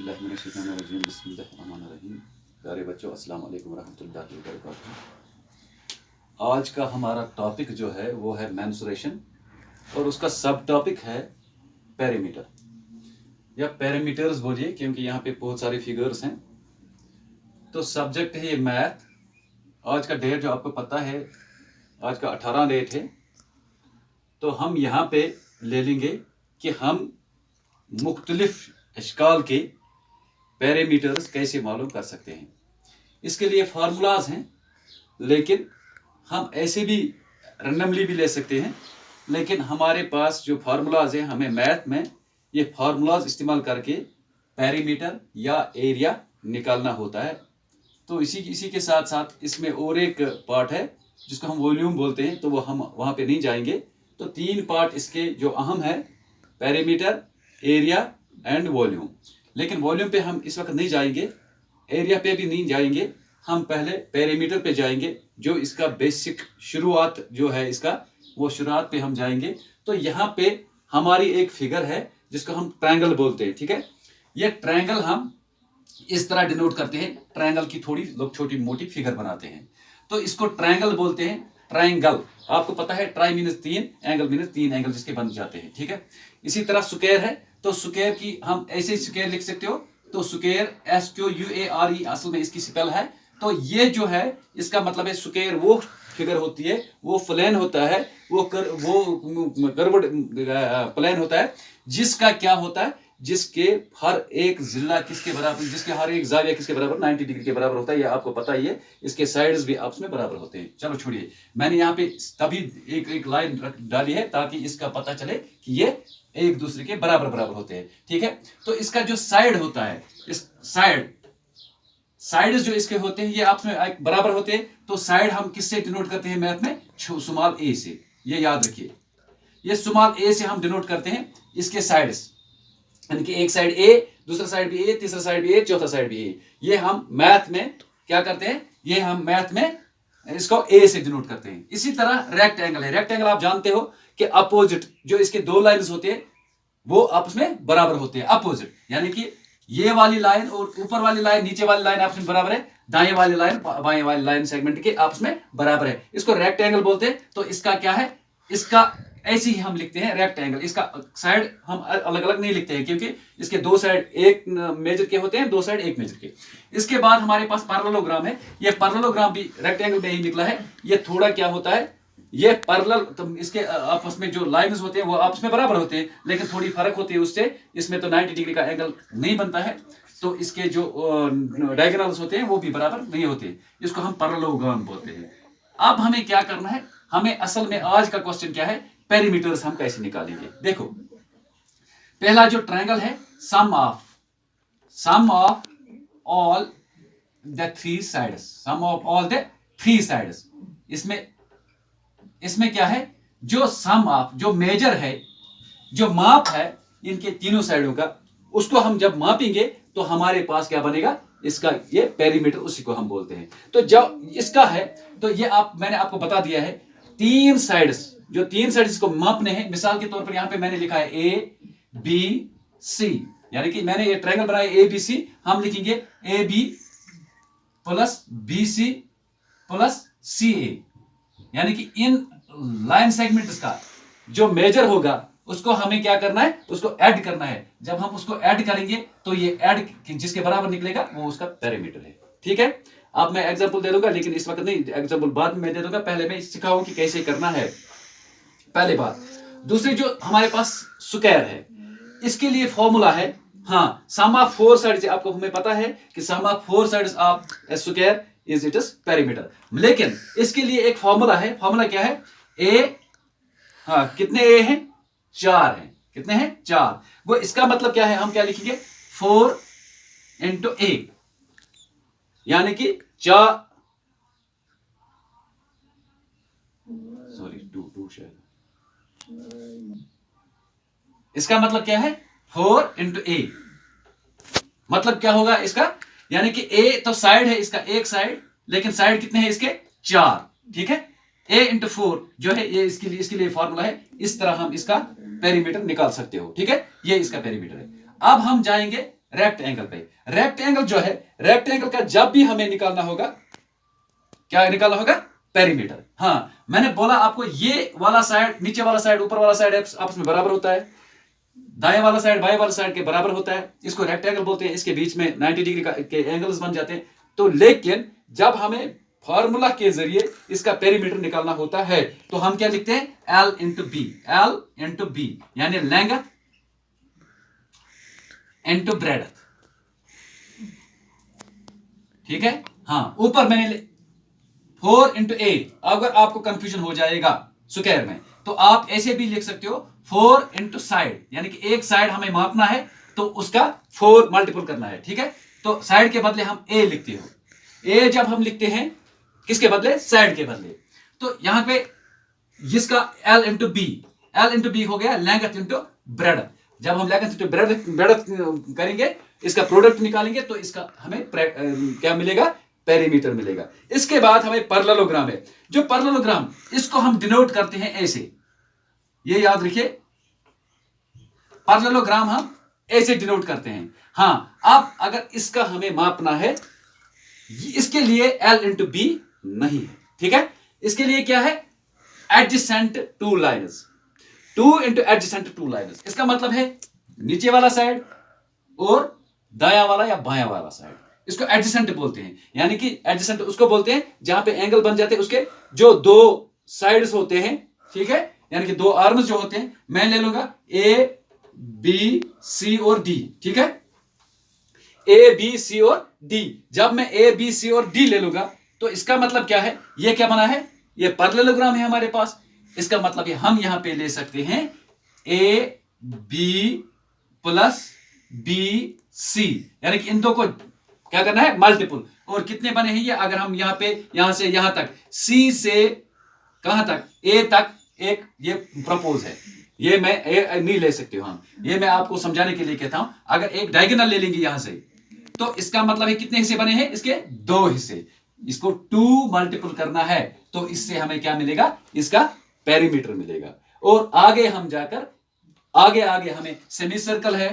औज़ुबिल्लाहिमिनश्शैतानिर्रजीम बिस्मिल्लाहिर्रहमानिर्रहीम। प्यारे बच्चों, अस्सलाम वालेकुम रहमतुल्लाहि व बरकातुहू। आज का हमारा टॉपिक जो है वो है मेंस्ट्रुएशन और उसका सब टॉपिक है पेरीमीटर या पैरामीटर्स बोलिए, क्योंकि यहाँ पे बहुत सारे फिगर्स हैं। तो सब्जेक्ट है ये मैथ। आज का डेट जो आपको पता है, आज का 18 डेट है। तो हम यहाँ पे ले लेंगे कि हम मुख्तलिफ अशकाल के पैरामीटर्स कैसे मालूम कर सकते हैं। इसके लिए फार्मूलाज हैं, लेकिन हम ऐसे भी रैंडमली भी ले सकते हैं। लेकिन हमारे पास जो फार्मूलाज हैं, हमें मैथ में ये फार्मूलाज इस्तेमाल करके पैरामीटर या एरिया निकालना होता है। तो इसी के साथ साथ इसमें और एक पार्ट है जिसको हम वॉल्यूम बोलते हैं, तो वो हम वहाँ पे नहीं जाएंगे। तो 3 पार्ट इसके जो अहम है, पैरामीटर, एरिया एंड वॉल्यूम। लेकिन वॉल्यूम पे हम इस वक्त नहीं जाएंगे, एरिया पे भी नहीं जाएंगे। हम पहले पैरामीटर पे जाएंगे, जो इसका बेसिक शुरुआत जो है इसका, वो शुरुआत पे हम जाएंगे। तो यहाँ पे हमारी एक फिगर है जिसको हम ट्रायंगल बोलते हैं, ठीक है। ये ट्रायंगल हम इस तरह डिनोट करते हैं। ट्रायंगल की थोड़ी लोग छोटी मोटी फिगर बनाते हैं, तो इसको ट्रायंगल बोलते हैं। ट्रायंगल आपको पता है, try means 3, angle means 3 angle जिसके बन जाते हैं, ठीक है। इसी तरह स्क्वायर है, तो स्क्वायर की हम ऐसे स्क्वायर लिख सकते हो। तो स्क्वायर SQUARE असल में इसकी स्पेल है। तो ये जो है इसका मतलब है स्क्वायर वो फिगर होती है, वो प्लेन होता है, वो कर्व्ड प्लेन होता है, जिसका क्या होता है, जिसके हर एक जिला किसके बराबर, जिसके हर एक जाविया किसके बराबर, 90 डिग्री के बराबर होता है। ये आपको पता ही है। इसके साइड्स भी आपस में बराबर होते हैं। चलो छोड़िए, मैंने यहाँ पे तभी एक लाइन डाली है ताकि इसका पता चले कि ये एक दूसरे के बराबर बराबर होते हैं, ठीक है। तो इसका जो साइड होता है, इस साइड्स जो इसके होते हैं, ये आपस में बराबर होते हैं। तो साइड हम किससे डिनोट करते हैं मैथ में? स्मॉल a से। ये याद रखिए, ये स्मॉल a से हम डिनोट करते हैं इसके साइड्स, यानी कि एक साइड a, दूसरा साइड भी a, तीसरा साइड भी a, चौथा साइड भी a। ये हम मैथ में क्या करते हैं, ये हम मैथ में इसको a से डिनोट करते हैं। इसी तरह रेक्टेंगल है। रेक्टेंगल आप जानते हो कि अपोजिट जो इसके 2 लाइन्स होते हैं वो आपस में बराबर होते हैं। अपोजिट यानी कि ये वाली लाइन और ऊपर वाली लाइन, नीचे वाली लाइन आपस में बराबर है, दाएं वाली लाइन बाएं वाली लाइन सेगमेंट के आपस में बराबर है। इसको रेक्टेंगल बोलते हैं। तो इसका क्या है, इसका ऐसे ही हम लिखते हैं रेक्टेंगल। इसका साइड हम अलग अलग नहीं लिखते हैं, क्योंकि इसके 2 साइड एक मेजर के होते हैं, 2 साइड एक मेजर के। इसके बाद हमारे पास पैरेललोग्राम है। ये पैरेललोग्राम भी रेक्टेंगल में ही निकला है। ये थोड़ा क्या होता है, ये पैरेलल, तो इसके आपस में जो लाइंस होते हैं वो आपस में बराबर होते हैं, लेकिन थोड़ी फर्क होती है उससे। इसमें तो 90 डिग्री का एंगल नहीं बनता है, तो इसके जो डायगोनल्स होते हैं वो भी बराबर नहीं होते। इसको हम पैरेललोग्राम बोलते हैं। अब हमें क्या करना है, हमें असल में आज का क्वेश्चन क्या है, पेरीमीटर्स हम कैसे निकालेंगे। देखो, पहला जो ट्रायंगल है, sum of all the 3 sides, sum of all the 3 sides. इसमें क्या है, जो सम ऑफ, जो मेजर है, जो माप है इनके तीनों साइडों का, उसको हम जब मापेंगे तो हमारे पास क्या बनेगा, इसका ये पेरीमीटर, उसी को हम बोलते हैं। तो जब इसका है, तो ये मैंने आपको बता दिया है 3 साइड्स, जो 3 साइड्स को मापने हैं। मिसाल के तौर पर यहां पे मैंने लिखा है ABC, यानी कि मैंने ये ट्रायंगल बनाया ABC। हम लिखेंगे AB plus BC plus CA, यानी कि इन लाइन सेगमेंट्स का जो मेजर होगा उसको हमें क्या करना है, उसको ऐड करना है। जब हम उसको ऐड करेंगे तो ये ऐड जिसके बराबर निकलेगा वो उसका पैरामीटर है, ठीक है। अब मैं एग्जांपल दे दूंगा, लेकिन इस वक्त नहीं, एग्जांपल बाद में मैं दे दूंगा। पहले मैं सिखाऊं कि कैसे करना है, पहली बात। दूसरी जो हमारे पास स्क्वायर है, इसके लिए फॉर्मूला है, हाँ, सम ऑफ 4 साइड्स। आपको हमें पता है कि sum of 4 sides of square is it is perimeter. लेकिन इसके लिए एक फॉर्मूला है। फॉर्मूला क्या है, हाँ, कितने ए हैं, 4 हैं। कितने हैं, 4। वो इसका मतलब क्या है, हम क्या लिखेंगे, 4 इंटू ए, यानी कि 4, सॉरी 2 शायद। इसका मतलब क्या है, 4 इंटू ए। मतलब क्या होगा इसका, यानी कि ए तो साइड है इसका, एक साइड, लेकिन साइड कितने हैं इसके, 4, ठीक है। a इंटू 4 जो है ये इसके लिए फॉर्मूला है। इस तरह हम इसका पेरीमीटर निकाल सकते हो, ठीक है। ये इसका पेरीमीटर है। अब हम जाएंगे रेक्टेंगल पे। रेक्टेंगल जो है, रेक्टेंगल का जब भी हमें निकालना होगा, क्या निकालना होगा? पेरीमीटर। हाँ, मैंने बोला आपको ये वाला साइड, नीचे वाला साइड, ऊपर वाला साइड आपस में बराबर होता है, दाएं वाला साइड बाएं वाला साइड के बराबर होता है, इसको रेक्टेंगल बोलते हैं। इसके बीच में 90 डिग्री के एंगल्स बन जाते हैं। तो लेकिन जब हमें फॉर्मूला के जरिए इसका पेरीमीटर निकालना होता है तो हम क्या लिखते हैं? L into B, L into B, यानी लेंथ इंटू ब्रेडथ। ठीक है? हाँ, ऊपर मैंने 4 इंटू ए। अगर आपको कंफ्यूजन हो जाएगा स्क्वायर में तो आप ऐसे भी लिख सकते हो 4 इंटू साइड, यानी कि एक साइड हमें मापना है तो उसका 4 मल्टीपल करना है। ठीक है? तो साइड के बदले हम ए लिखते हो। ए जब हम लिखते हैं किसके बदले? साइड के बदले। तो यहां पे इसका L into B, L into B हो गया लेंथ इंटू ब्रेडथ। जब हम लेंथ इंटू ब्रेडथ करेंगे, इसका प्रोडक्ट निकालेंगे तो इसका हमें क्या मिलेगा? पेरीमीटर मिलेगा। इसके बाद हमें पैरेललोग्राम है। जो पैरेललोग्राम, इसको हम डिनोट करते हैं ऐसे, ये याद रखिए, पैरेललोग्राम हम ऐसे डिनोट करते हैं। हाँ, अब अगर इसका हमें मापना है, इसके लिए L इंटू बी नहीं है। ठीक है? इसके लिए क्या है? Adjacent two lines, 2 into adjacent two lines. इसका मतलब है नीचे वाला साइड और दाया वाला या बाया वाला साइड, इसको एडजेसेंट बोलते हैं। यानी कि एडजेसेंट उसको बोलते हैं जहां पे एंगल बन जाते हैं, उसके जो 2 साइड्स होते हैं। ठीक है? यानी कि 2 आर्म्स जो होते हैं, मैं ले लूंगा A, B, C और D। ठीक है? A, B, C और D। जब मैं A, B, C और D ले लूंगा तो इसका मतलब क्या है? ये क्या बना है? ये पैरेललोग्राम है हमारे पास। इसका मतलब ये हम यहां पे ले सकते हैं A, B plus B, C, यानी कि इन दो को क्या करना है? मल्टीपल। और कितने बने हैं ये? अगर हम यहां पे, यहां से यहां तक, C से कहां तक? A तक एक ये प्रपोज है। ये मैं नहीं ले सकते हो हम, ये मैं आपको समझाने के लिए कहता हूं। अगर एक डायगोनल ले लेंगे यहां से तो इसका मतलब है कितने हिस्से बने हैं? इसके 2 हिस्से। इसको 2 मल्टीपल करना है तो इससे हमें क्या मिलेगा? इसका पेरीमीटर मिलेगा। और आगे हम जाकर आगे आगे हमें सेमी सर्कल है,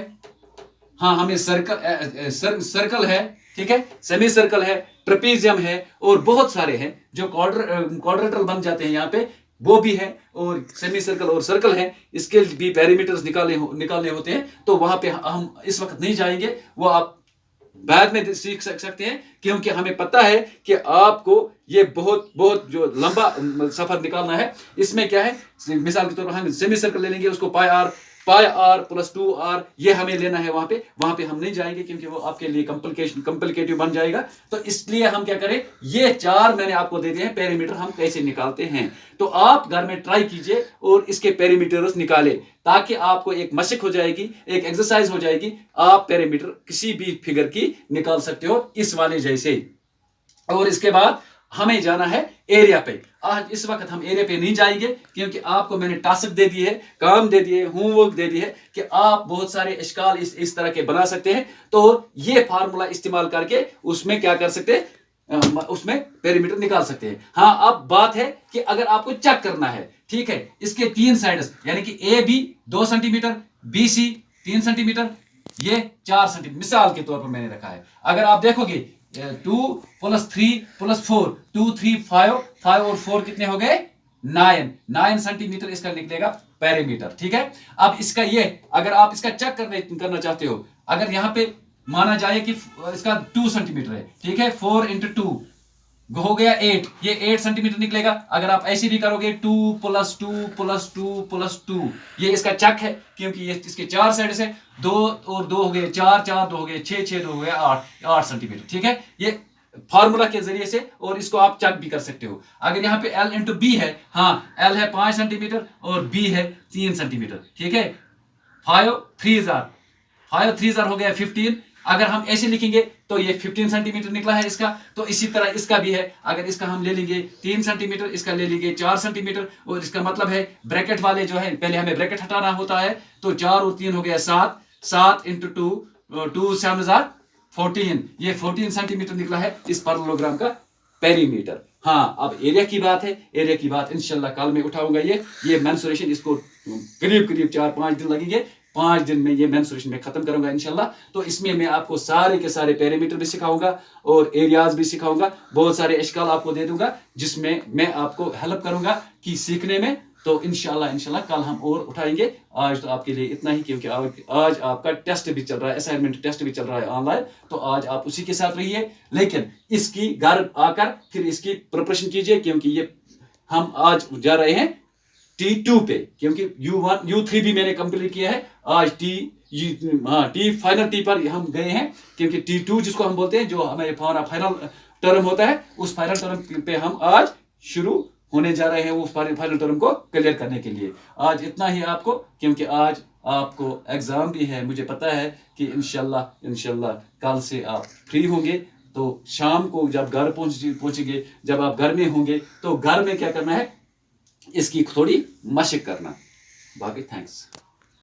हाँ हमें सर्कल है। ठीक है? सेमी सर्कल है, ट्रेपीजियम है और बहुत सारे हैं जो क्वाड्रेटल बन जाते हैं यहां पे, वो भी है। और सेमी सर्कल और सर्कल है, इसके भी पेरीमीटर्स निकालने होते हैं। तो वहां पे हम इस वक्त नहीं जाएंगे, वो आप बाद में सीख सकते हैं, क्योंकि हमें पता है कि आपको ये बहुत बहुत जो लंबा सफर निकालना है। इसमें क्या है? मिसाल के तौर पर हम सेमी सर्कल ले लेंगे, उसको पाई आर प्लस 2r ये हमें लेना है। वहां पे हम नहीं जाएंगे क्योंकि वो आपके लिए कॉम्प्लिकेटिव बन जाएगा। तो इसलिए हम क्या करें, ये 4 मैंने आपको दे दिए हैं पेरीमीटर, हम कैसे निकालते हैं। तो आप घर में ट्राई कीजिए और इसके पेरीमीटर्स निकाले, ताकि आपको एक मशक हो जाएगी, एक एक्सरसाइज हो जाएगी। आप पेरीमीटर किसी भी फिगर की निकाल सकते हो इस वाले जैसे। और इसके बाद हमें जाना है एरिया पे। आज इस वक्त हम एरिया पे नहीं जाएंगे क्योंकि आपको मैंने टास्क दे दिए है, काम दे दिए, होमवर्क दे दिए है कि आप बहुत सारे इश्काल इस तरह के बना सकते हैं। तो ये फार्मूला इस्तेमाल करके उसमें क्या कर सकते हैं? उसमें पेरीमीटर निकाल सकते हैं। हाँ, अब बात है कि अगर आपको चेक करना है, ठीक है, इसके 3 साइड्स, यानी कि A B 2 centimetre, B C 3 centimetre, ये 4 सेंटीमीटर मिसाल के तौर पर मैंने रखा है। अगर आप देखोगे 2 + 3 + 4, 2 3 5 और 4 कितने हो गए? 9 सेंटीमीटर इसका निकलेगा पेरीमीटर। ठीक है? अब इसका ये, अगर आप इसका चेक करना चाहते हो, अगर यहां पे माना जाए कि इसका 2 सेंटीमीटर है, ठीक है, 4 × 2 हो गया 8, ये 8 सेंटीमीटर निकलेगा। अगर आप ऐसे भी करोगे 2 + 2 + 2 + 2, ये इसका चक है क्योंकि ये इसके 4 साइड से 2 और 2 हो गए 4, 4 2 हो गए 6, 6 2 हो गया 8 सेंटीमीटर। ठीक है? ये फार्मूला के जरिए से, और इसको आप चक भी कर सकते हो। अगर यहाँ पे L × B है, हाँ L है 5 सेंटीमीटर और B है 3 सेंटीमीटर। ठीक है? 5 3 हो गया 15। अगर हम ऐसे लिखेंगे तो ये 15 सेंटीमीटर निकला है इसका। तो इसी तरह इसका भी है, अगर इसका हम ले लेंगे 3 सेंटीमीटर, इसका ले लेंगे 4 सेंटीमीटर, और इसका मतलब है ब्रैकेट वाले जो है, पहले हमें ब्रैकेट हटाना होता है। तो 4 और 3 हो गया 7, 7 × 2, 2 7 14, ये 14 सेंटीमीटर निकला है इस पैरेललोग्राम का पेरीमीटर। हाँ, अब एरिया की बात है, एरिया की बात इंशाल्लाह कल में उठाऊंगा। ये मेंसुरेशन, इसको करीब 4-5 दिन लगेंगे 5 दिन में ये मेंस्ट्रुएशन में खत्म करूंगा इंशाल्लाह। तो इसमें मैं आपको सारे के सारे पैरामीटर भी सिखाऊंगा और एरियाज भी सिखाऊंगा, बहुत सारे इश्काल आपको दे दूंगा जिसमें मैं आपको हेल्प करूंगा कि सीखने में। तो इंशाल्लाह कल हम और उठाएंगे। आज तो आपके लिए इतना ही, क्योंकि आज आपका टेस्ट भी चल रहा है, असाइनमेंट टेस्ट भी चल रहा है ऑनलाइन, तो आज आप उसी के साथ रहिए। लेकिन इसकी घर आकर फिर इसकी प्रिपरेशन कीजिए, क्योंकि ये हम आज जा रहे हैं T2 पे, क्योंकि U1 U3 भी मैंने कंप्लीट किया है। आज टी फाइनल टी पर हम गए हैं, क्योंकि T2 जिसको हम बोलते हैं, जो हमारे फाइनल टर्म होता है, उस फाइनल टर्म पे हम आज शुरू होने जा रहे हैं, उस फाइनल टर्म को क्लियर करने के लिए। आज इतना ही आपको, क्योंकि आज आपको एग्जाम भी है। मुझे पता है कि इंशाल्लाह कल से आप फ्री होंगे, तो शाम को जब घर पहुंचेंगे, जब आप घर में होंगे, तो घर में क्या करना है, इसकी थोड़ी मशक करना। बाकी थैंक्स।